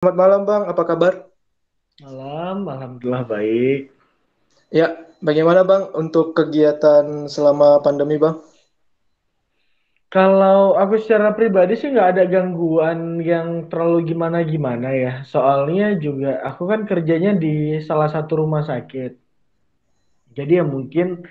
Selamat malam Bang, apa kabar? Malam, alhamdulillah baik. Ya, bagaimana Bang untuk kegiatan selama pandemi Bang? Kalau aku secara pribadi sih nggak ada gangguan yang terlalu gimana-gimana ya. Soalnya juga aku kan kerjanya di salah satu rumah sakit. Jadi ya mungkin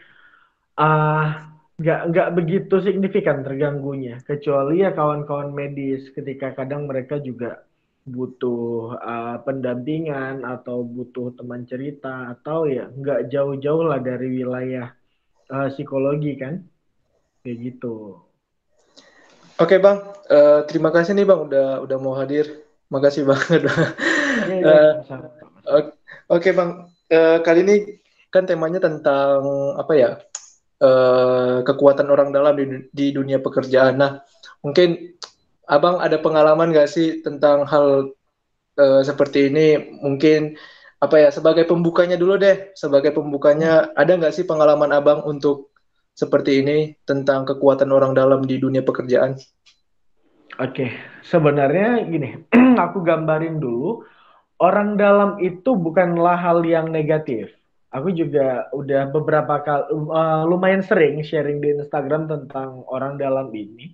ah nggak begitu signifikan terganggunya. Kecuali ya kawan-kawan medis ketika kadang mereka juga butuh pendampingan atau butuh teman cerita atau ya nggak jauh-jauh lah dari wilayah psikologi kan, kayak gitu. Oke Bang, terima kasih nih Bang udah mau hadir. Makasih banget Bang. Iya, iya, Eh, sama-sama, Mas. o- Oke Bang, kali ini kan temanya tentang apa ya? Kekuatan orang dalam di dunia pekerjaan. Nah, mungkin Abang ada pengalaman nggak sih tentang hal seperti ini? Mungkin apa ya, sebagai pembukanya dulu deh, sebagai pembukanya ada nggak sih pengalaman abang untuk seperti ini tentang kekuatan orang dalam di dunia pekerjaan? Oke, sebenarnya gini, aku gambarin dulu, orang dalam itu bukanlah hal yang negatif. Aku juga udah beberapa kali, lumayan sering sharing di Instagram tentang orang dalam ini.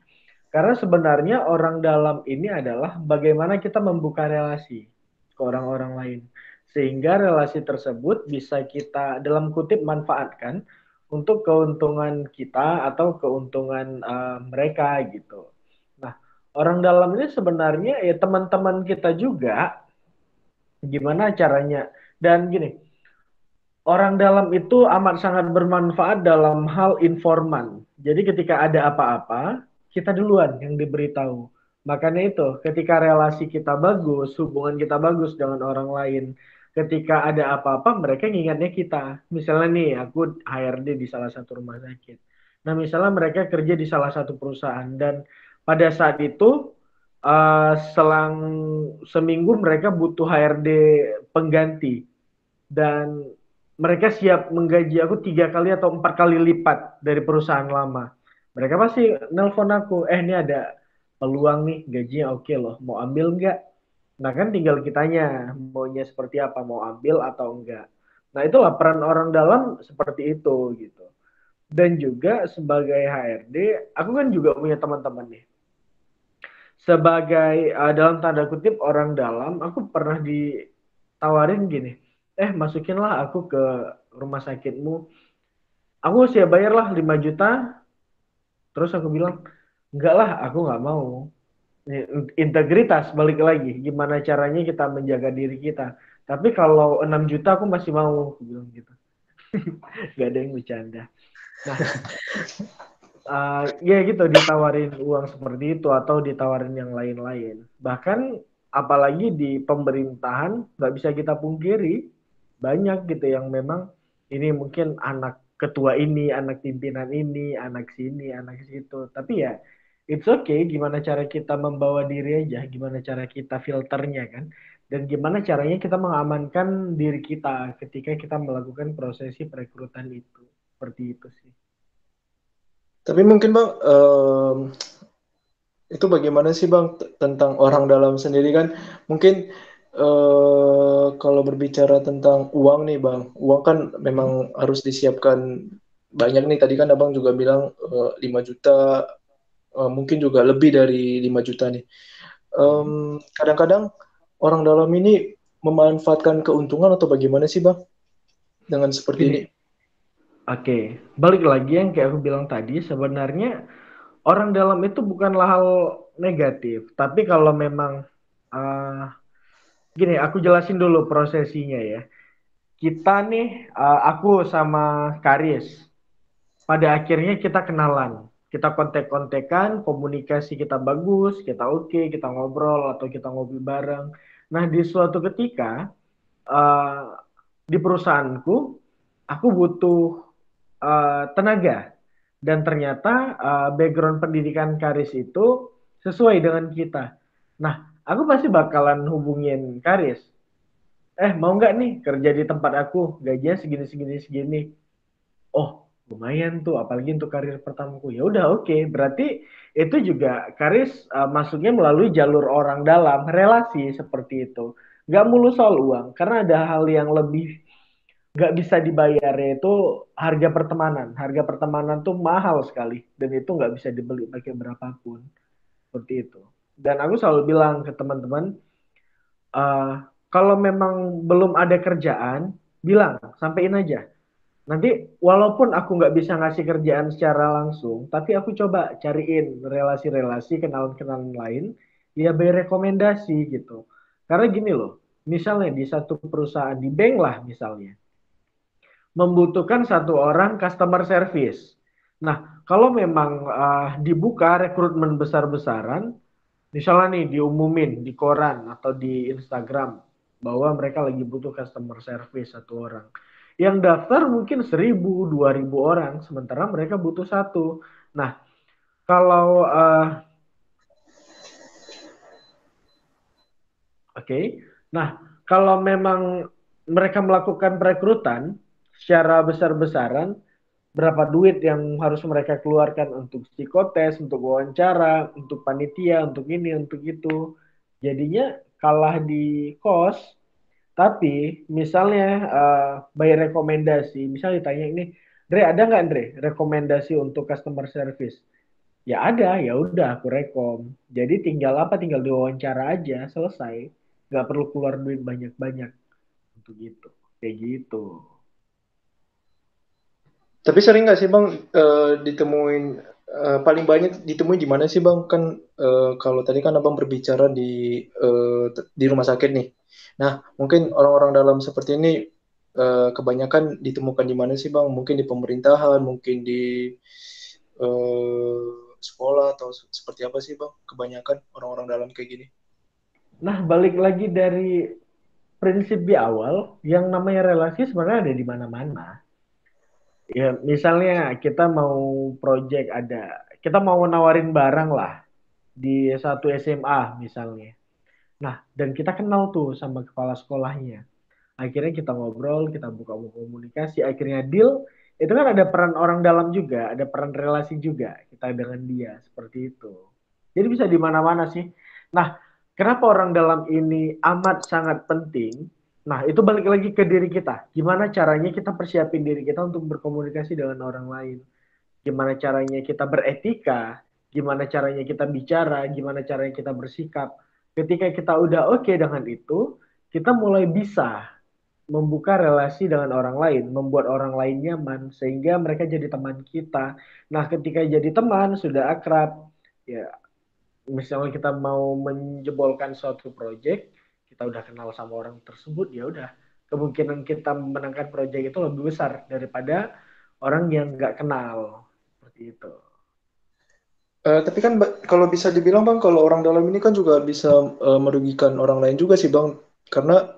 Karena sebenarnya orang dalam ini adalah bagaimana kita membuka relasi ke orang-orang lain. Sehingga relasi tersebut bisa kita, dalam kutip, manfaatkan untuk keuntungan kita atau keuntungan mereka gitu. Nah, orang dalam ini sebenarnya ya teman-teman kita juga, gimana caranya. Dan gini, orang dalam itu amat sangat bermanfaat dalam hal informan. Jadi ketika ada apa-apa, kita duluan yang diberitahu. Makanya itu, ketika relasi kita bagus, hubungan kita bagus dengan orang lain, ketika ada apa-apa, mereka ngingatnya kita. Misalnya nih, aku HRD di salah satu rumah sakit. Nah, misalnya mereka kerja di salah satu perusahaan, dan pada saat itu, selang seminggu mereka butuh HRD pengganti. Dan mereka siap menggaji aku 3 kali atau 4 kali lipat dari perusahaan lama. Mereka pasti nelpon aku, ini ada peluang nih, gajinya oke loh, mau ambil nggak? Nah kan tinggal kitanya, maunya seperti apa, mau ambil atau enggak. Nah itulah peran orang dalam seperti itu gitu. Dan juga sebagai HRD, aku kan juga punya teman-teman nih. Sebagai dalam tanda kutip orang dalam, aku pernah ditawarin gini, masukinlah aku ke rumah sakitmu, aku siap bayar lah 5 juta. Terus aku bilang, enggak lah, aku nggak mau. Integritas balik lagi, gimana caranya kita menjaga diri kita. Tapi kalau 6 juta aku masih mau, aku bilang gitu. Gak ada yang bercanda. Nah, ya gitu, ditawarin uang seperti itu atau ditawarin yang lain-lain. Bahkan apalagi di pemerintahan, nggak bisa kita pungkiri, banyak gitu yang memang ini mungkin anak ketua ini, anak pimpinan ini, anak sini, anak situ. Tapi ya it's okay, gimana cara kita membawa diri aja, gimana cara kita filternya kan, dan gimana caranya kita mengamankan diri kita ketika kita melakukan prosesi perekrutan itu. Seperti itu sih. Tapi mungkin bang, itu bagaimana sih bang tentang orang dalam sendiri kan? Mungkin kalau berbicara tentang uang nih bang, uang kan memang Hmm? harus disiapkan banyak nih. Tadi kan abang juga bilang 5 juta, mungkin juga lebih dari 5 juta nih. Hmm? Kadang-kadang orang dalam ini memanfaatkan keuntungan atau bagaimana sih bang dengan seperti ini? Gini, oke, balik lagi yang kayak aku bilang tadi, sebenarnya orang dalam itu bukanlah hal negatif, tapi kalau memang uh, gini, aku jelasin dulu prosesinya ya. Kita nih, aku sama Karis, pada akhirnya kita kenalan, kita kontek-kontekan, komunikasi kita bagus, kita oke, kita ngobrol atau kita ngobrol bareng. Nah, di suatu ketika uh, di perusahaanku, aku butuh tenaga. Dan ternyata background pendidikan Karis itu sesuai dengan kita. Nah, aku pasti bakalan hubungin Karis. Mau nggak nih kerja di tempat aku? Gajinya segini, segini, segini. Oh, Lumayan tuh, apalagi untuk karir pertamaku. Ya udah oke, berarti itu juga karis masuknya melalui jalur orang dalam, relasi seperti itu. Nggak mulu soal uang, karena ada hal yang lebih nggak bisa dibayar, yaitu harga pertemanan. Harga pertemanan tuh mahal sekali, dan itu nggak bisa dibeli pakai berapapun. Seperti itu. Dan aku selalu bilang ke teman-teman, eh, kalau memang belum ada kerjaan, bilang, sampein aja. Nanti walaupun aku nggak bisa ngasih kerjaan secara langsung, tapi aku coba cariin relasi-relasi, kenalan-kenalan lain, ya by rekomendasi gitu. Karena gini loh, misalnya di satu perusahaan, di bank lah misalnya, membutuhkan satu orang customer service. Nah, kalau memang dibuka rekrutmen besar-besaran, misalnya nih diumumin di koran atau di Instagram bahwa mereka lagi butuh customer service satu orang. Yang daftar mungkin 1.000, 2.000 orang, sementara mereka butuh satu. Nah, kalau oke, nah kalau memang mereka melakukan perekrutan secara besar-besaran, berapa duit yang harus mereka keluarkan untuk psikotes, untuk wawancara, untuk panitia, untuk ini, untuk itu. Jadinya kalah di kos, tapi misalnya by rekomendasi, misalnya ditanya ini, Dre ada nggak Dre rekomendasi untuk customer service? Ya ada, ya udah aku rekom. Jadi tinggal apa? Tinggal diwawancara aja, selesai. Nggak perlu keluar duit banyak-banyak untuk itu. Kayak gitu. Tapi sering nggak sih Bang ditemuin paling banyak ditemui di mana sih Bang? Kan kalau tadi kan Abang berbicara di rumah sakit nih. Nah, mungkin orang-orang dalam seperti ini kebanyakan ditemukan di mana sih Bang? Mungkin di pemerintahan, mungkin di eh, sekolah atau seperti apa sih Bang? Kebanyakan orang-orang dalam kayak gini. Nah, balik lagi dari prinsip di awal, yang namanya relasi sebenarnya ada di mana-mana. Ya, misalnya kita mau project ada, kita mau nawarin barang lah di satu SMA misalnya. Nah, dan kita kenal tuh sama kepala sekolahnya. Akhirnya kita ngobrol, kita buka komunikasi, akhirnya deal. Itu kan ada peran orang dalam juga, ada peran relasi juga kita dengan dia, seperti itu. Jadi bisa di mana-mana sih. Nah, kenapa orang dalam ini amat sangat penting? Nah, itu balik lagi ke diri kita. Gimana caranya kita persiapin diri kita untuk berkomunikasi dengan orang lain? Gimana caranya kita beretika? Gimana caranya kita bicara? Gimana caranya kita bersikap? Ketika kita udah oke dengan itu, kita mulai bisa membuka relasi dengan orang lain, membuat orang lain nyaman, sehingga mereka jadi teman kita. Nah, ketika jadi teman, sudah akrab, ya misalnya kita mau menjebolkan suatu proyek, kita udah kenal sama orang tersebut, ya udah kemungkinan kita memenangkan proyek itu lebih besar daripada orang yang nggak kenal seperti itu. Tapi kan kalau bisa dibilang Bang, kalau orang dalam ini kan juga bisa merugikan orang lain juga sih Bang, karena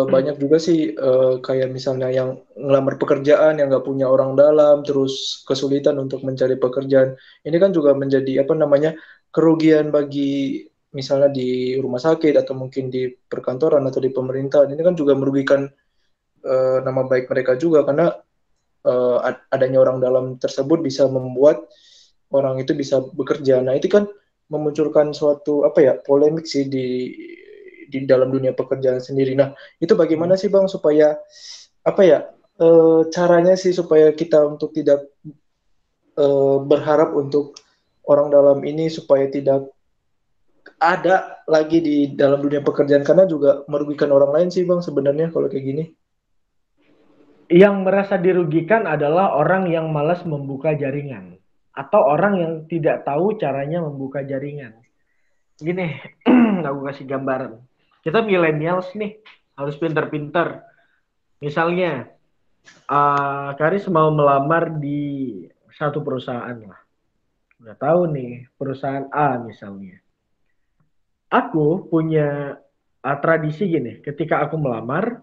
banyak juga sih kayak misalnya yang ngelamar pekerjaan yang nggak punya orang dalam, terus kesulitan untuk mencari pekerjaan. Ini kan juga menjadi apa namanya kerugian bagi misalnya di rumah sakit atau mungkin di perkantoran atau di pemerintahan. Ini kan juga merugikan nama baik mereka juga karena adanya orang dalam tersebut bisa membuat orang itu bisa bekerja. Nah, itu kan memunculkan suatu apa ya polemik sih di dalam dunia pekerjaan sendiri. Nah, itu bagaimana Hmm. sih Bang supaya apa ya caranya sih supaya kita untuk tidak berharap untuk orang dalam ini supaya tidak ada lagi di dalam dunia pekerjaan karena juga merugikan orang lain sih Bang sebenarnya kalau kayak gini. Yang merasa dirugikan adalah orang yang malas membuka jaringan atau orang yang tidak tahu caranya membuka jaringan. Gini, aku kasih gambaran. Kita millennials nih, harus pinter-pinter. Misalnya, Karis mau melamar di satu perusahaan lah. Udah tahu nih, perusahaan A misalnya. Aku punya tradisi gini, ketika aku melamar,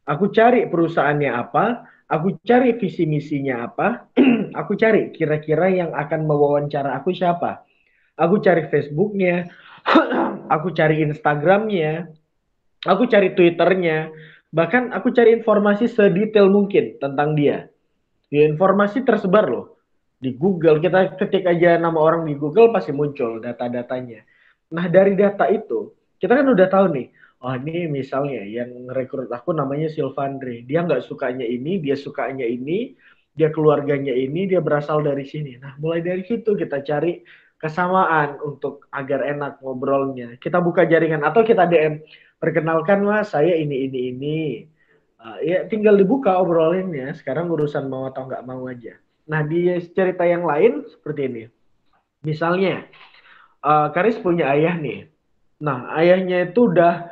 aku cari perusahaannya apa, aku cari visi misinya apa, aku cari kira-kira yang akan mewawancara aku siapa. Aku cari Facebooknya, aku cari Instagramnya, aku cari Twitternya, bahkan aku cari informasi sedetail mungkin tentang dia. Ya, informasi tersebar loh. Di Google, kita ketik aja nama orang di Google pasti muncul data-datanya. Nah, dari data itu, kita kan udah tahu nih, oh ini misalnya yang rekrut aku namanya Silvandre. Dia nggak sukanya ini, dia sukanya ini, dia keluarganya ini, dia berasal dari sini. Nah, mulai dari situ kita cari kesamaan untuk agar enak ngobrolnya. Kita buka jaringan atau kita DM, perkenalkan mas, saya ini. Ya tinggal dibuka obrolannya. Sekarang urusan mau atau nggak mau aja. Nah di cerita yang lain seperti ini. Misalnya Karis punya ayah nih. Nah ayahnya itu udah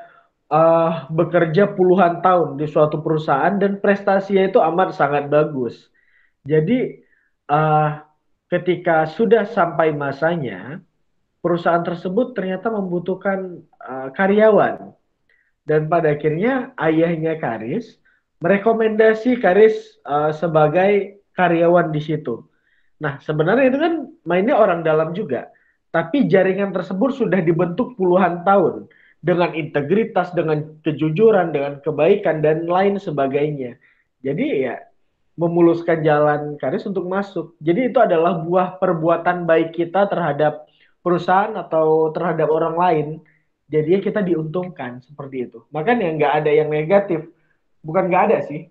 bekerja puluhan tahun di suatu perusahaan dan prestasinya itu amat sangat bagus. Jadi uh, ketika sudah sampai masanya, perusahaan tersebut ternyata membutuhkan karyawan. Dan pada akhirnya ayahnya Karis merekomendasi Karis sebagai karyawan di situ. Nah, sebenarnya itu kan mainnya orang dalam juga. Tapi jaringan tersebut sudah dibentuk puluhan tahun dengan integritas, dengan kejujuran, dengan kebaikan dan lain sebagainya. Jadi ya memuluskan jalan Karis untuk masuk. Jadi itu adalah buah perbuatan baik kita terhadap perusahaan atau terhadap orang lain. Jadinya kita diuntungkan seperti itu. Makanya nggak ada yang negatif. Bukan nggak ada sih.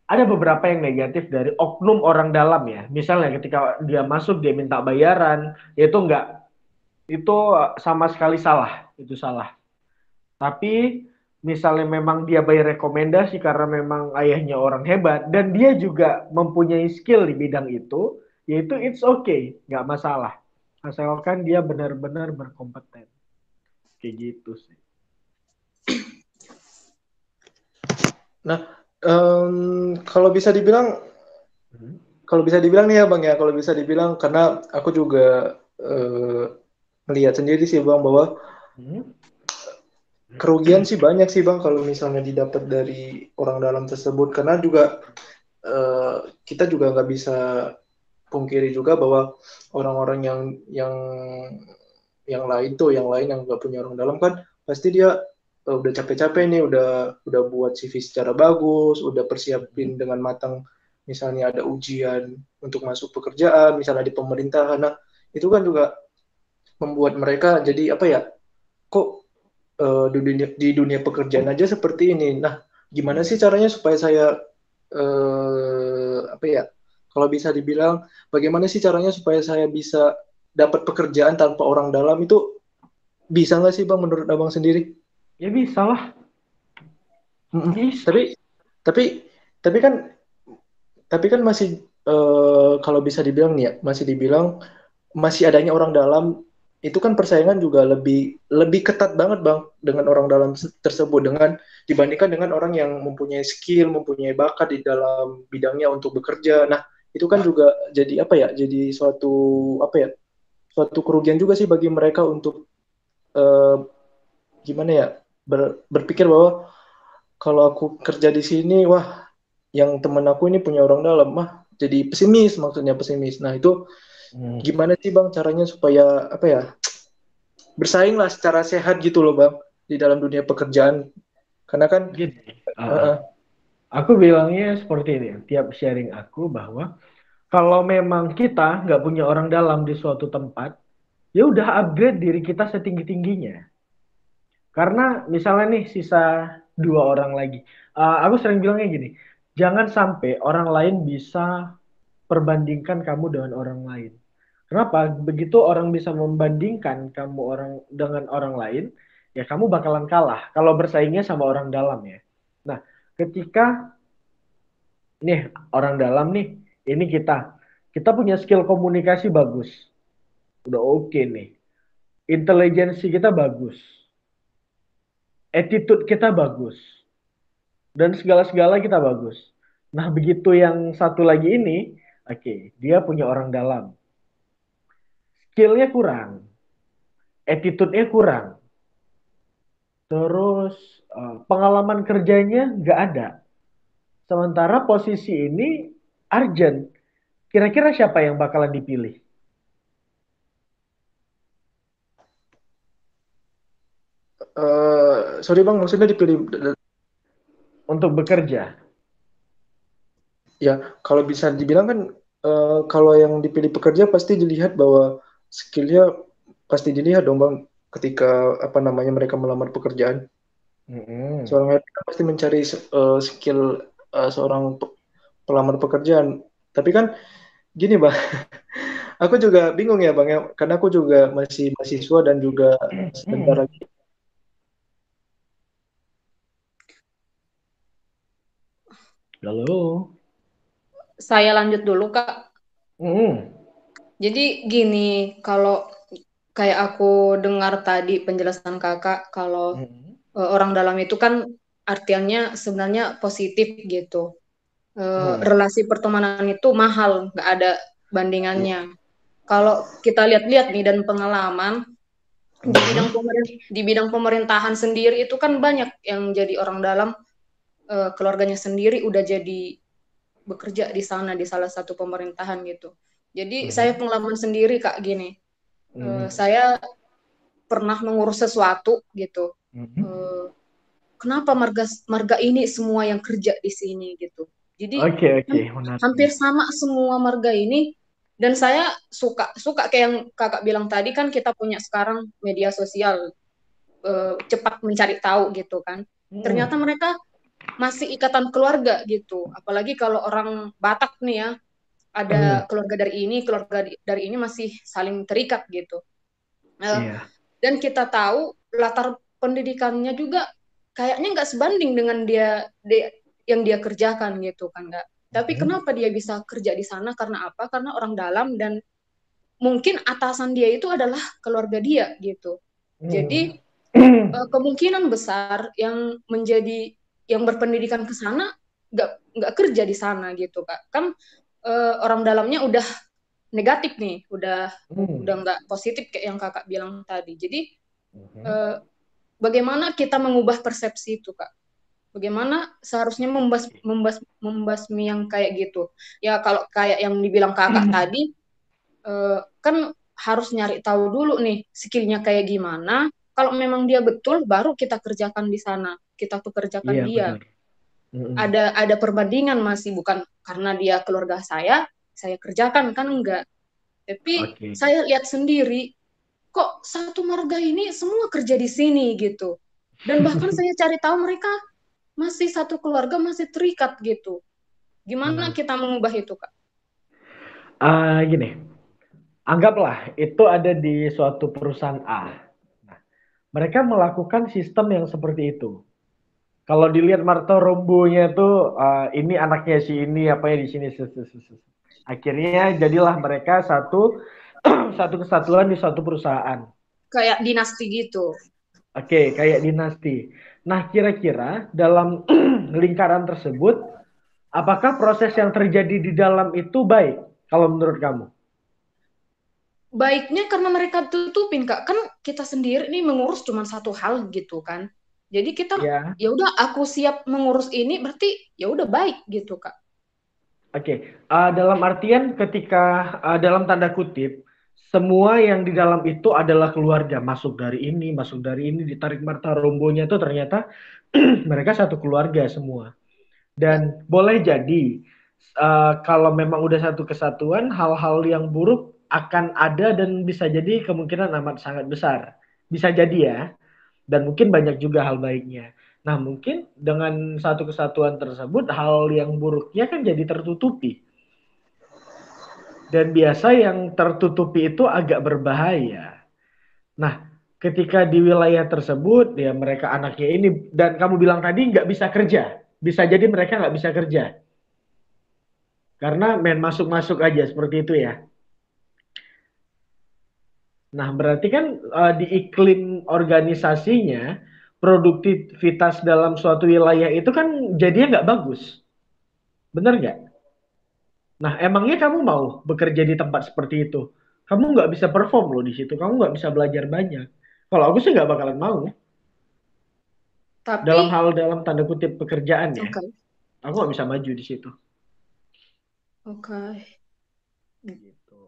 Ada beberapa yang negatif dari oknum orang dalam ya. Misalnya ketika dia masuk dia minta bayaran, itu nggak, itu sama sekali salah. Itu salah. Tapi misalnya memang dia bayar rekomendasi karena memang ayahnya orang hebat dan dia juga mempunyai skill di bidang itu, yaitu it's okay, nggak masalah. Asalkan dia benar-benar berkompeten. Kayak gitu sih. Nah, kalau bisa dibilang, Hmm. nih ya Bang ya, kalau bisa dibilang karena aku juga melihat sendiri sih Bang bahwa Hmm. kerugian sih banyak sih Bang kalau misalnya didapat dari orang dalam tersebut karena juga eh, kita juga nggak bisa pungkiri juga bahwa orang-orang yang lain yang nggak punya orang dalam kan pasti dia udah capek-capek nih udah buat CV secara bagus udah persiapin dengan matang misalnya ada ujian untuk masuk pekerjaan misalnya di pemerintahan nah itu kan juga membuat mereka jadi apa ya kok di dunia pekerjaan aja seperti ini nah gimana sih caranya supaya saya apa ya kalau bisa dibilang bagaimana sih caranya supaya saya bisa dapat pekerjaan tanpa orang dalam itu bisa nggak sih bang menurut abang sendiri? Ya bisa lah, Mm-mm. bisa. Tapi tapi kan masih kalau bisa dibilang nih ya masih dibilang masih adanya orang dalam itu kan persaingan juga lebih lebih ketat banget bang dengan orang dalam tersebut dengan dibandingkan dengan orang yang mempunyai skill mempunyai bakat di dalam bidangnya untuk bekerja. Nah itu kan juga jadi apa ya jadi suatu apa ya suatu kerugian juga sih bagi mereka untuk eh, gimana ya berpikir bahwa kalau aku kerja di sini wah yang temen aku ini punya orang dalam mah jadi pesimis maksudnya pesimis. Nah itu Hmm. gimana sih bang caranya supaya apa ya bersaing lah secara sehat gitu loh bang di dalam dunia pekerjaan karena kan Gini, uh, aku bilangnya seperti ini. Tiap sharing aku bahwa kalau memang kita nggak punya orang dalam di suatu tempat, ya udah upgrade diri kita setinggi-tingginya. Karena misalnya nih sisa dua orang lagi. Aku sering bilangnya gini, jangan sampai orang lain bisa perbandingkan kamu dengan orang lain. Kenapa? Begitu orang bisa membandingkan kamu orang dengan orang lain, ya kamu bakalan kalah kalau bersaingnya sama orang dalam ya. Nah, ketika nih orang dalam nih, ini kita punya skill komunikasi bagus, udah oke nih. Intelijensi kita bagus, attitude kita bagus, dan segala-segala kita bagus. Nah, begitu yang satu lagi ini, oke, dia punya orang dalam. Skillnya kurang, attitude-nya kurang, terus pengalaman kerjanya nggak ada. Sementara posisi ini urgent. Kira-kira siapa yang bakalan dipilih sorry bang maksudnya dipilih untuk bekerja? Ya, kalau bisa dibilang kan kalau yang dipilih pekerja pasti dilihat bahwa skillnya pasti dilihat dong Bang ketika apa namanya mereka melamar pekerjaan. Mm-mm. Seorang HR kan pasti mencari skill seorang pelamar pekerjaan. Tapi kan gini Bang, aku juga bingung ya Bang ya, karena aku juga masih mahasiswa dan juga sebentar lagi. Lalu, Saya lanjut dulu, Kak. mm-mm. Jadi gini, kalau kayak aku dengar tadi penjelasan Kakak, kalau Mm-mm. orang dalam itu kan artiannya sebenarnya positif gitu. Mm. Relasi pertemanan itu mahal, nggak ada bandingannya. Kalau kita lihat-lihat nih dan pengalaman Mm. di bidang pemerintahan sendiri itu kan banyak yang jadi orang dalam, keluarganya sendiri udah jadi bekerja di sana di salah satu pemerintahan gitu. Jadi saya Mm. pengalaman sendiri Kak gini, Mm. saya pernah mengurus sesuatu gitu. Mm. Eh, Kenapa marga marga ini semua yang kerja di sini gitu. Jadi Oke, oke, menarik hampir nih. sama semua marga ini, dan saya suka suka kayak yang Kakak bilang tadi kan kita punya sekarang media sosial, cepat mencari tahu gitu kan. Ternyata Mm. mereka masih ikatan keluarga gitu. Apalagi kalau orang Batak nih ya, ada Mm. keluarga dari ini, keluarga dari ini masih saling terikat gitu. Eh, Iya. dan kita tahu latar pendidikannya juga kayaknya nggak sebanding dengan dia yang dia kerjakan gitu kan nggak. Tapi Mm. kenapa dia bisa kerja di sana? Karena apa? Karena orang dalam dan mungkin atasan dia itu adalah keluarga dia gitu. Mm. Jadi kemungkinan besar yang berpendidikan ke sana nggak kerja di sana gitu kak. Kan orang dalamnya udah negatif nih, udah Mm. nggak positif kayak yang kakak bilang tadi. Jadi Mhm. eh, bagaimana kita mengubah persepsi itu kak? Bagaimana seharusnya membasmi yang kayak gitu? Ya kalau kayak yang dibilang kakak tadi, kan harus nyari tahu dulu nih skillnya kayak gimana. Kalau memang dia betul, baru kita kerjakan di sana, kita pekerjakan Iya, dia. benar. Mm. Ada perbandingan masih, bukan karena dia keluarga saya kerjakan kan enggak. Tapi Oke. saya lihat sendiri, kok satu marga ini semua kerja di sini gitu. Dan bahkan saya cari tahu mereka masih satu keluarga, masih terikat gitu. Gimana Mm. kita mengubah itu, Kak? Gini, anggaplah itu ada di suatu perusahaan A. Nah, mereka melakukan sistem yang seperti itu. Kalau dilihat Marto Rombonya tuh ini anaknya si ini apa ya di sini. Akhirnya jadilah mereka satu satu kesatuan di suatu perusahaan. Kayak dinasti gitu. Oke, kayak dinasti. Nah, kira-kira dalam lingkaran tersebut, apakah proses yang terjadi di dalam itu baik? Kalau menurut kamu? Baiknya karena mereka tutupin, Kak. Kan kita sendiri nih mengurus cuma satu hal gitu kan. Jadi kita Ya, ya udah aku siap mengurus ini berarti ya udah baik gitu, Kak. oke. Dalam artian ketika dalam tanda kutip, semua yang di dalam itu adalah keluarga. Masuk dari ini, ditarik marta rombonya itu ternyata mereka satu keluarga semua. Ya, Dan boleh jadi kalau memang udah satu kesatuan, hal-hal yang buruk akan ada dan bisa jadi kemungkinan amat sangat besar. Bisa jadi ya, dan mungkin banyak juga hal baiknya. Nah, mungkin dengan satu kesatuan tersebut, hal yang buruknya kan jadi tertutupi. Dan biasa yang tertutupi itu agak berbahaya. Nah, ketika di wilayah tersebut, ya mereka anaknya ini, dan kamu bilang tadi nggak bisa kerja. Bisa jadi mereka nggak bisa kerja. Karena main masuk-masuk aja seperti itu ya. Nah, berarti kan di iklim organisasinya, produktivitas dalam suatu wilayah itu kan jadinya nggak bagus. Bener nggak? Nah, emangnya kamu mau bekerja di tempat seperti itu? Kamu nggak bisa perform loh di situ. Kamu nggak bisa belajar banyak. Kalau aku sih nggak bakalan mau. Dalam tapi hal dalam tanda kutip pekerjaan ya. oke. Aku nggak bisa maju di situ. Oke. Gitu.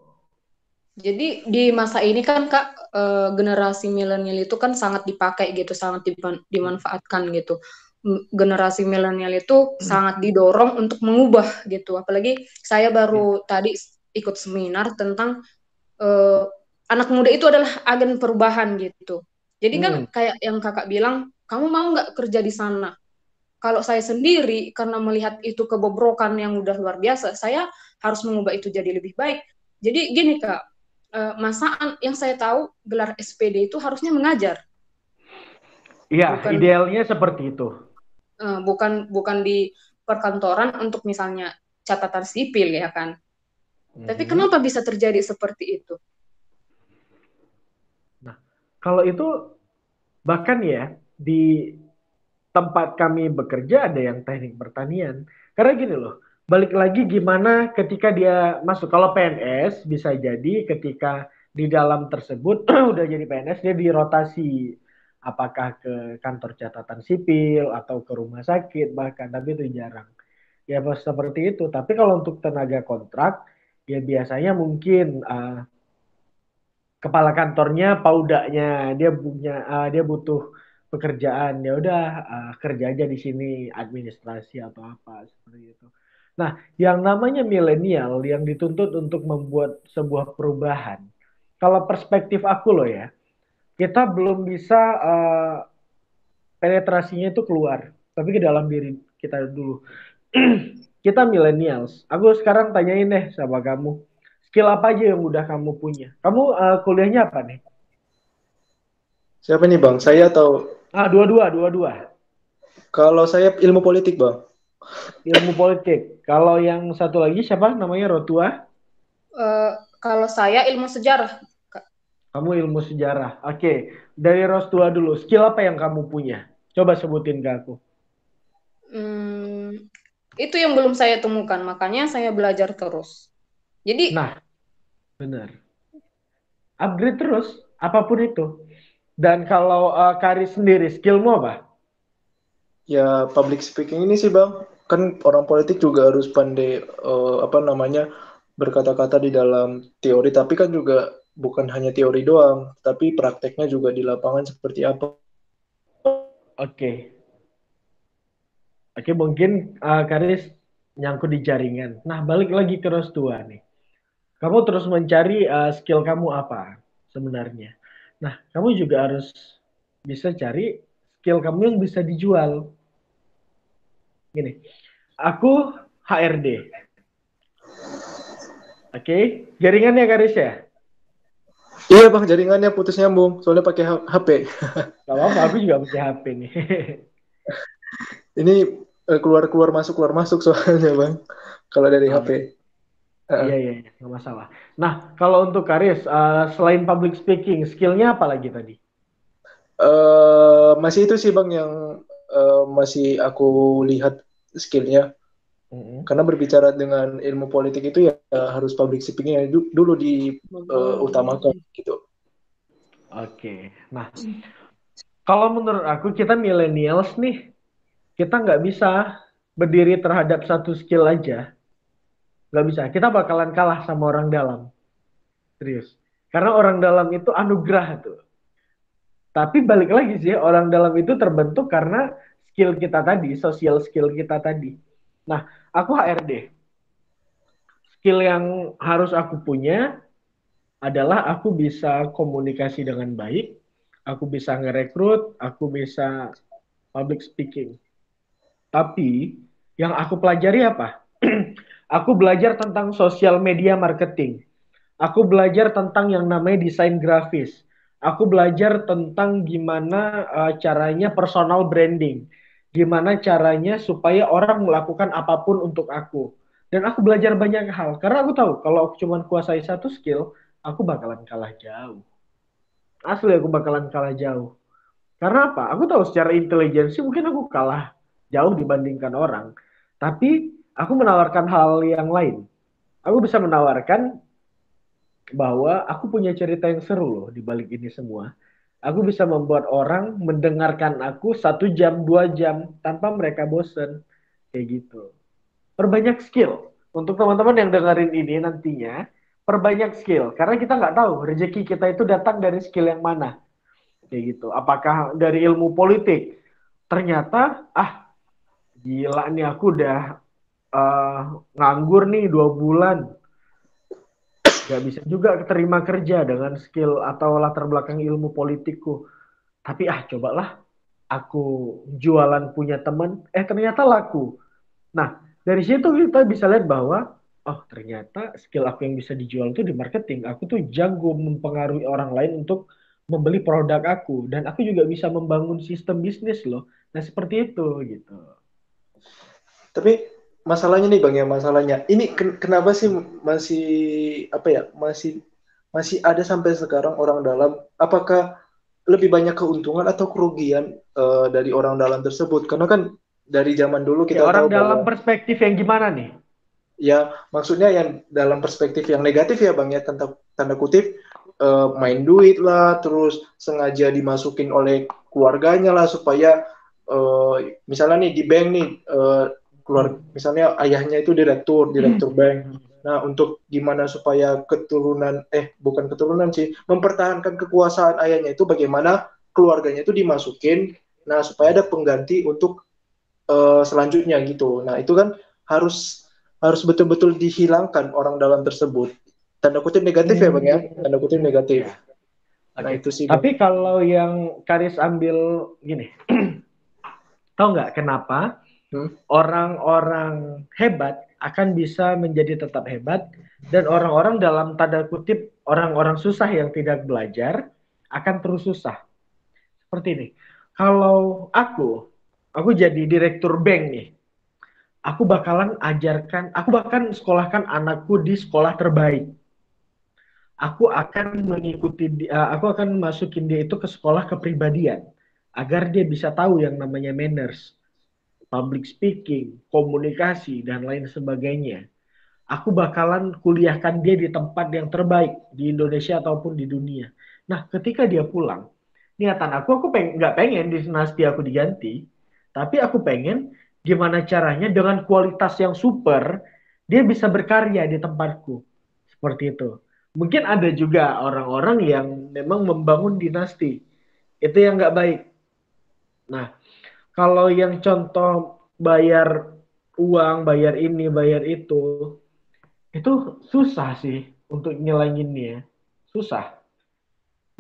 Jadi di masa ini kan Kak, generasi milenial itu kan sangat dipakai gitu, sangat dimanfaatkan gitu. generasi milenial itu sangat didorong untuk mengubah gitu. Apalagi saya baru tadi ikut seminar tentang anak muda itu adalah agen perubahan gitu. Jadi kan kayak yang kakak bilang, kamu mau nggak kerja di sana? Kalau saya sendiri, karena melihat itu kebobrokan yang udah luar biasa, saya harus mengubah itu jadi lebih baik. Jadi gini Kak, masaan yang saya tahu gelar SPD itu harusnya mengajar. Iya, idealnya seperti itu. Bukan di perkantoran untuk misalnya catatan sipil ya kan. Tapi kenapa bisa terjadi seperti itu? Nah, kalau itu bahkan ya di tempat kami bekerja ada yang teknik pertanian. Karena gini loh, balik lagi gimana ketika dia masuk. Kalau PNS bisa jadi ketika di dalam tersebut udah jadi PNS dia dirotasi apakah ke kantor catatan sipil atau ke rumah sakit bahkan, tapi itu jarang. Ya seperti itu. Tapi kalau untuk tenaga kontrak ya biasanya mungkin kepala kantornya paudanya dia butuh pekerjaan, ya udah kerja aja di sini administrasi atau apa seperti itu. Nah, yang namanya milenial yang dituntut untuk membuat sebuah perubahan. Kalau perspektif aku loh ya, kita belum bisa penetrasinya itu keluar, tapi ke dalam diri kita dulu. Kita millennials. Aku sekarang tanyain deh sama kamu. Skill apa aja yang udah kamu punya? Kamu kuliahnya apa nih? Siapa nih Bang? Saya atau? Dua-dua. Kalau saya ilmu politik Bang. Ilmu politik. Kalau yang satu lagi siapa namanya Rotua? Kalau saya ilmu sejarah. Kamu ilmu sejarah. Oke, dari Rotua dulu. Skill apa yang kamu punya? Coba sebutin ke aku. Itu yang belum saya temukan, makanya saya belajar terus. Jadi, nah, benar. Upgrade terus, apapun itu. Dan kalau Karis sendiri, skillmu apa? Ya public speaking ini sih Bang. Kan orang politik juga harus pandai berkata-kata di dalam teori, tapi kan juga bukan hanya teori doang, tapi prakteknya juga di lapangan seperti apa. Oke, mungkin Karis nyangkut di jaringan. Nah, balik lagi ke Rostua nih. Kamu terus mencari skill kamu apa sebenarnya. Nah, kamu juga harus bisa cari skill kamu yang bisa dijual. Gini, aku HRD. Oke, jaringannya Karis ya? Iya Bang, jaringannya putus nyambung, soalnya pakai HP. Gak apa-apa, aku juga pakai HP nih. Ini keluar masuk soalnya Bang, kalau dari HP. Iya, nggak masalah. Nah, kalau untuk Karis, selain public speaking, skillnya apa lagi tadi? Masih itu sih Bang yang masih aku lihat skillnya. Karena berbicara dengan ilmu politik itu ya harus public speaking-nya dulu diutamakan gitu. Oke, nah kalau menurut aku kita millennials nih, kita nggak bisa berdiri terhadap satu skill aja. Nggak bisa, kita bakalan kalah sama orang dalam. Serius. Karena orang dalam itu anugerah tuh. Tapi balik lagi sih, orang dalam itu terbentuk karena skill kita tadi, social skill kita tadi. Nah, aku HRD. Skill yang harus aku punya adalah aku bisa komunikasi dengan baik, aku bisa ngerekrut, aku bisa public speaking. Tapi yang aku pelajari apa? Aku belajar tentang social media marketing. Aku belajar tentang yang namanya desain grafis. Aku belajar tentang gimana caranya personal branding. Gimana caranya supaya orang melakukan apapun untuk aku. Dan aku belajar banyak hal. Karena aku tahu kalau aku cuma kuasai satu skill, aku bakalan kalah jauh. Asli aku bakalan kalah jauh. Karena apa? Aku tahu secara intelijensi mungkin aku kalah jauh dibandingkan orang. Tapi aku menawarkan hal yang lain. Aku bisa menawarkan bahwa aku punya cerita yang seru loh di balik ini semua. Aku bisa membuat orang mendengarkan aku 1 jam, 2 jam tanpa mereka bosen. Kayak gitu. Perbanyak skill. Untuk teman-teman yang dengerin ini nantinya, perbanyak skill. Karena kita nggak tahu rezeki kita itu datang dari skill yang mana. Kayak gitu. Apakah dari ilmu politik? ternyata gila nih aku udah nganggur nih 2 bulan, gak bisa juga keterima kerja dengan skill atau latar belakang ilmu politikku. Tapi cobalah aku jualan punya teman, ternyata laku. Nah, dari situ kita bisa lihat bahwa ternyata skill aku yang bisa dijual tuh di marketing. Aku tuh jago mempengaruhi orang lain untuk membeli produk aku, dan aku juga bisa membangun sistem bisnis loh. Nah, seperti itu gitu. Tapi masalahnya nih Bang ya, masalahnya ini kenapa sih masih apa ya, masih ada sampai sekarang orang dalam, apakah lebih banyak keuntungan atau kerugian dari orang dalam tersebut? Karena kan dari zaman dulu Oke, kita orang tahu dalam bahwa perspektif yang gimana nih? ya maksudnya yang dalam perspektif yang negatif ya Bang ya, tanda kutip main duit lah, terus sengaja dimasukin oleh keluarganya lah supaya misalnya nih di bank nih keluar, misalnya ayahnya itu direktur bank. Nah, untuk gimana supaya keturunan bukan keturunan sih, mempertahankan kekuasaan ayahnya itu bagaimana keluarganya itu dimasukin, nah supaya ada pengganti untuk selanjutnya gitu. Nah, itu kan harus harus betul-betul dihilangkan orang dalam tersebut. Tanda kutip negatif ya Bang ya, tanda kutip negatif. Ya. Nah, Oke. itu sih Bang. Tapi kalau yang Karis ambil gini, tahu nggak kenapa Hmm? orang-orang hebat akan bisa menjadi tetap hebat, dan orang-orang dalam tanda kutip orang-orang susah yang tidak belajar akan terus susah. Seperti ini. Kalau aku jadi direktur bank nih. Aku bahkan sekolahkan anakku di sekolah terbaik. Aku akan masukin dia itu ke sekolah kepribadian agar dia bisa tahu yang namanya manners, public speaking, komunikasi, dan lain sebagainya. Aku bakalan kuliahkan dia di tempat yang terbaik di Indonesia ataupun di dunia. Nah, ketika dia pulang, niatan aku nggak pengen dinasti aku diganti, tapi aku pengen gimana caranya dengan kualitas yang super, dia bisa berkarya di tempatku. Seperti itu. Mungkin ada juga orang-orang yang memang membangun dinasti. Itu yang nggak baik. Nah, kalau yang contoh bayar uang, bayar ini, bayar itu susah sih untuk nyelanginnya. Susah.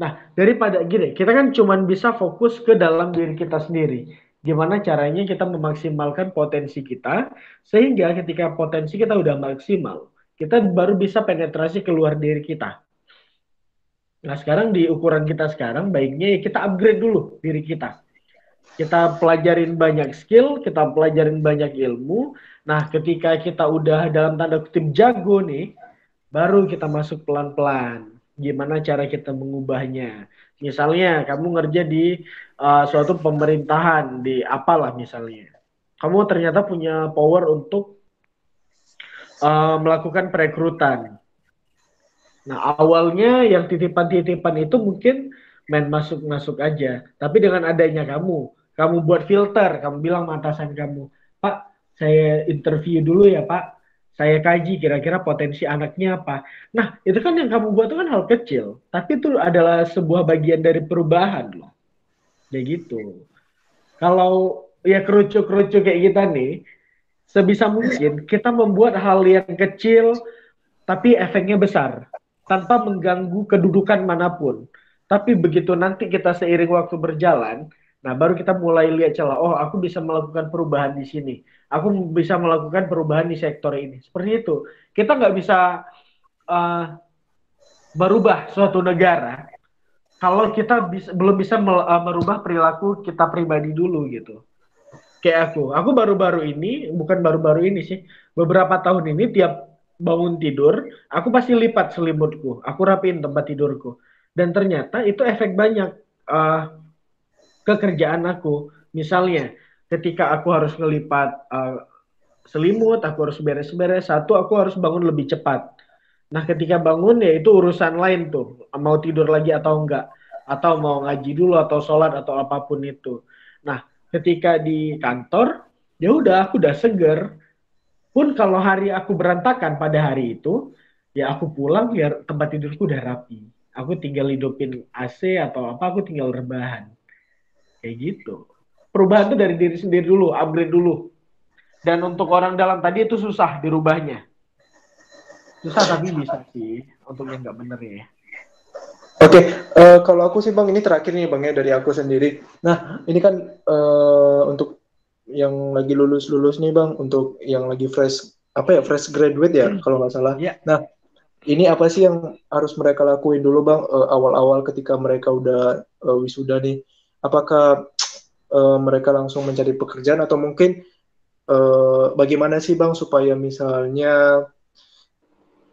Nah, daripada gini, kita kan cuma bisa fokus ke dalam diri kita sendiri. Gimana caranya kita memaksimalkan potensi kita, sehingga ketika potensi kita udah maksimal, kita baru bisa penetrasi keluar diri kita. Nah, sekarang di ukuran kita sekarang, baiknya kita upgrade dulu diri kita. Kita pelajarin banyak skill, kita pelajarin banyak ilmu. Nah, ketika kita udah dalam tanda kutip jago nih, baru kita masuk pelan-pelan. Gimana cara kita mengubahnya? Misalnya, kamu ngerja di suatu pemerintahan, di apalah misalnya. Kamu ternyata punya power untuk melakukan perekrutan. Nah, awalnya yang titipan-titipan itu mungkin main masuk-masuk aja. Tapi dengan adanya kamu buat filter, kamu bilang sama atasan kamu, Pak, saya interview dulu ya Pak, saya kaji kira-kira potensi anaknya apa. Nah, itu kan yang kamu buat itu kan hal kecil, tapi itu adalah sebuah bagian dari perubahan loh. Kayak gitu. Kalau ya kerucuk-kerucuk kayak kita nih, sebisa mungkin kita membuat hal yang kecil tapi efeknya besar tanpa mengganggu kedudukan manapun. Tapi begitu nanti kita seiring waktu berjalan, nah baru kita mulai lihat celah. Oh, aku bisa melakukan perubahan di sini. Aku bisa melakukan perubahan di sektor ini. Seperti itu. Kita nggak bisa uh, merubah suatu negara kalau kita belum bisa merubah perilaku kita pribadi dulu gitu. Kayak aku baru-baru ini, bukan baru-baru ini sih, beberapa tahun ini tiap bangun tidur, aku pasti lipat selimutku, aku rapiin tempat tidurku. Dan ternyata itu efek banyak ke kerjaan aku. Misalnya, ketika aku harus ngelipat selimut, aku harus beres-beres, satu aku harus bangun lebih cepat. Nah, ketika bangun ya itu urusan lain tuh, mau tidur lagi atau enggak, atau mau ngaji dulu atau sholat atau apapun itu. Nah, ketika di kantor, ya udah aku udah seger. Pun kalau hari aku berantakan pada hari itu, ya aku pulang ya tempat tidurku udah rapi. Aku tinggal hidupin AC atau apa, aku tinggal rebahan. Kayak gitu. perubahan itu dari diri sendiri dulu, upgrade dulu. Dan untuk orang dalam tadi itu susah dirubahnya. Susah tapi bisa sih untuk yang nggak bener ya. Oke, kalau aku sih Bang, ini terakhir nih Bang ya dari aku sendiri. Nah, ini kan untuk yang lagi lulus nih Bang, untuk yang lagi fresh graduate ya kalau nggak salah. Ya. Nah, ini apa sih yang harus mereka lakuin dulu Bang, awal-awal ketika mereka udah wisuda nih? Apakah mereka langsung mencari pekerjaan atau mungkin bagaimana sih Bang supaya misalnya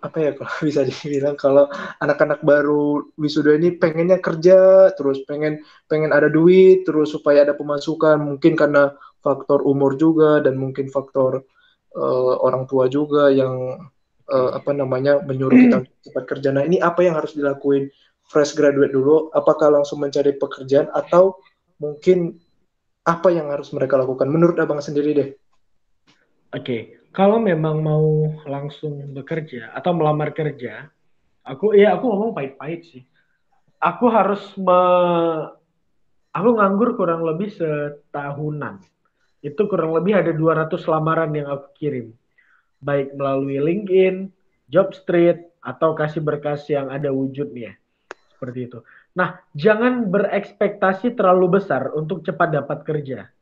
apa ya kalau bisa dibilang, kalau anak-anak baru wisuda ini pengennya kerja terus, pengen ada duit terus supaya ada pemasukan, mungkin karena faktor umur juga dan mungkin faktor orang tua juga yang menyuruh kita untuk cepat kerja. Nah, ini apa yang harus dilakuin fresh graduate dulu? Apakah langsung mencari pekerjaan atau mungkin apa yang harus mereka lakukan menurut Abang sendiri deh? Oke, kalau memang mau langsung bekerja atau melamar kerja, aku ngomong pahit-pahit sih. Aku nganggur kurang lebih setahunan. Itu kurang lebih ada 200 lamaran yang aku kirim. Baik melalui LinkedIn, Jobstreet, atau kasih berkas yang ada wujudnya. Seperti itu. Nah, jangan berekspektasi terlalu besar untuk cepat dapat kerja.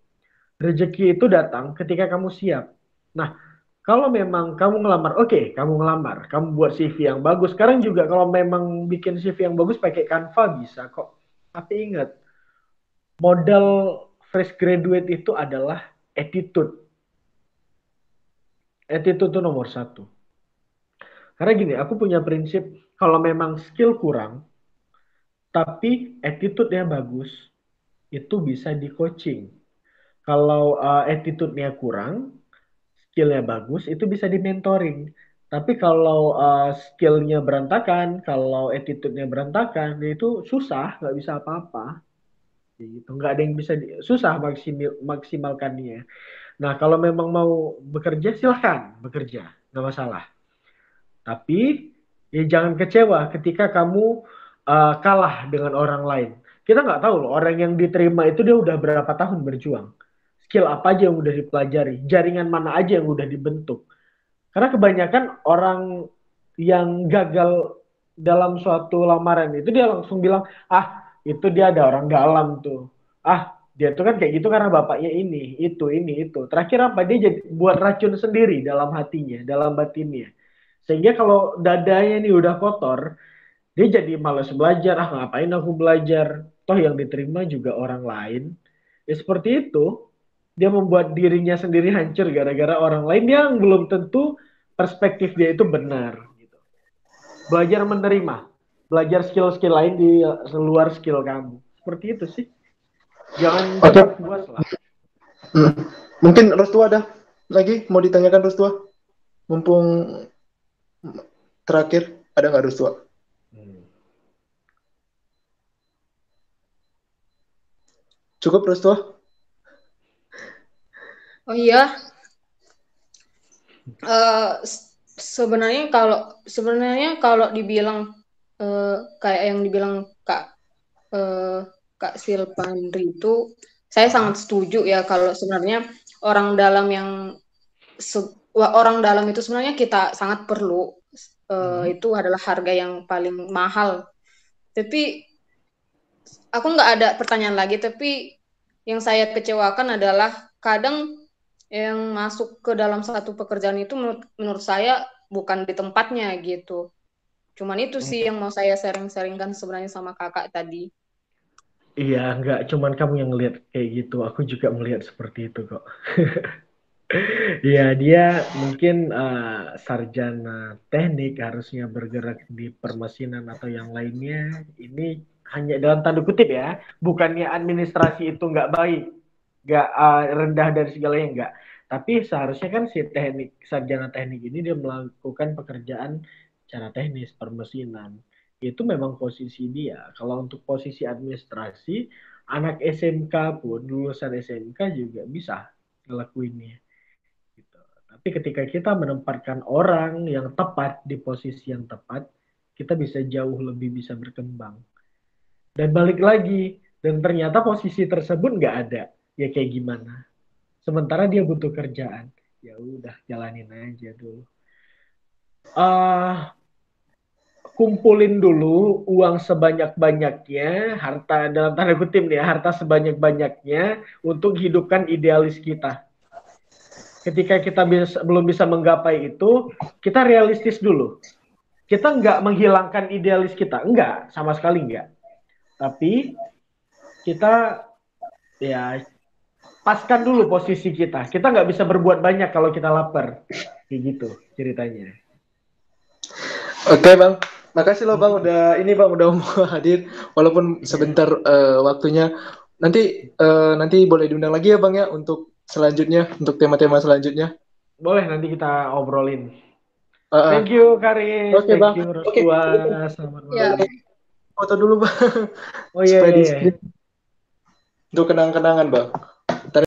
Rezeki itu datang ketika kamu siap. Nah, kalau memang kamu ngelamar, oke, kamu ngelamar, kamu buat CV yang bagus. Sekarang juga kalau memang bikin CV yang bagus pakai Canva bisa kok. Tapi ingat, modal fresh graduate itu adalah attitude. Attitude itu nomor satu. Karena gini, aku punya prinsip, kalau memang skill kurang, tapi attitude-nya bagus, itu bisa di coaching. Kalau attitude-nya kurang, skill-nya bagus, itu bisa di mentoring. Tapi kalau skill-nya berantakan, kalau attitude-nya berantakan, itu susah, nggak bisa apa-apa. Gitu. Nggak ada yang bisa, susah maksimalkannya. Nah, kalau memang mau bekerja, silahkan bekerja, nggak masalah. Tapi ya jangan kecewa ketika kamu kalah dengan orang lain. Kita nggak tahu loh, orang yang diterima itu dia udah berapa tahun berjuang. Skill apa aja yang udah dipelajari, jaringan mana aja yang udah dibentuk. Karena kebanyakan orang yang gagal dalam suatu lamaran itu dia langsung bilang, ah itu dia ada orang dalam tuh. Ah dia tuh kan kayak gitu karena bapaknya ini, itu. Terakhir apa? Dia jadi buat racun sendiri dalam hatinya, dalam batinnya. Sehingga kalau dadanya ini udah kotor, dia jadi malas belajar. Ah ngapain aku belajar? Toh yang diterima juga orang lain. Ya seperti itu. Dia membuat dirinya sendiri hancur gara-gara orang lain yang belum tentu perspektif dia itu benar. Gitu. Belajar menerima. Belajar skill-skill lain di luar skill kamu. Seperti itu sih. Jangan cepat puas lah. Mungkin Rustua ada lagi mau ditanyakan Rustua? Mumpung terakhir, ada nggak Rustua? Cukup Rustua? Oh iya, sebenarnya kalau dibilang kayak yang dibilang Kak Silpandri itu, saya sangat setuju ya kalau sebenarnya orang dalam itu sebenarnya kita sangat perlu. Itu adalah harga yang paling mahal. Tapi aku nggak ada pertanyaan lagi, tapi yang saya kecewakan adalah kadang yang masuk ke dalam satu pekerjaan itu menurut saya bukan di tempatnya gitu. Cuman itu sih yang mau saya sharing-sharingkan sebenarnya sama kakak tadi. Iya, nggak cuman kamu yang ngelihat kayak gitu, aku juga melihat seperti itu kok. Iya, dia mungkin sarjana teknik harusnya bergerak di permesinan atau yang lainnya. Ini hanya dalam tanda kutip ya, bukannya administrasi itu nggak baik, nggak rendah dari segalanya nggak. Tapi seharusnya kan si sarjana teknik ini dia melakukan pekerjaan secara teknis permesinan. Itu memang posisi dia. Kalau untuk posisi administrasi, anak SMK pun, lulusan SMK juga bisa ngelakuinnya. Tapi ketika kita menempatkan orang yang tepat di posisi yang tepat, kita bisa jauh lebih bisa berkembang. Dan balik lagi, dan ternyata posisi tersebut nggak ada. ya kayak gimana. Sementara dia butuh kerjaan, ya udah jalanin aja dulu. Kumpulin dulu uang sebanyak-banyaknya, harta dalam tanda kutip nih, harta sebanyak-banyaknya untuk hidupkan idealis kita. Ketika kita belum bisa menggapai itu, kita realistis dulu. Kita nggak menghilangkan idealis kita, enggak, sama sekali enggak. Tapi kita ya paskan dulu posisi kita. Kita nggak bisa berbuat banyak kalau kita lapar, kayak gitu ceritanya. Oke Bang, makasih loh Bang udah mau hadir walaupun sebentar waktunya. Nanti boleh diundang lagi ya Bang ya untuk selanjutnya, untuk tema-tema selanjutnya. Boleh, nanti kita obrolin. Uh, Thank you Karis, Oke Bang. thank you Oke. Rostua, selamat Ya. malam. Foto dulu Bang. Oh iya, Supaya iya, di iya. screen. Untuk kenang-kenangan Bang.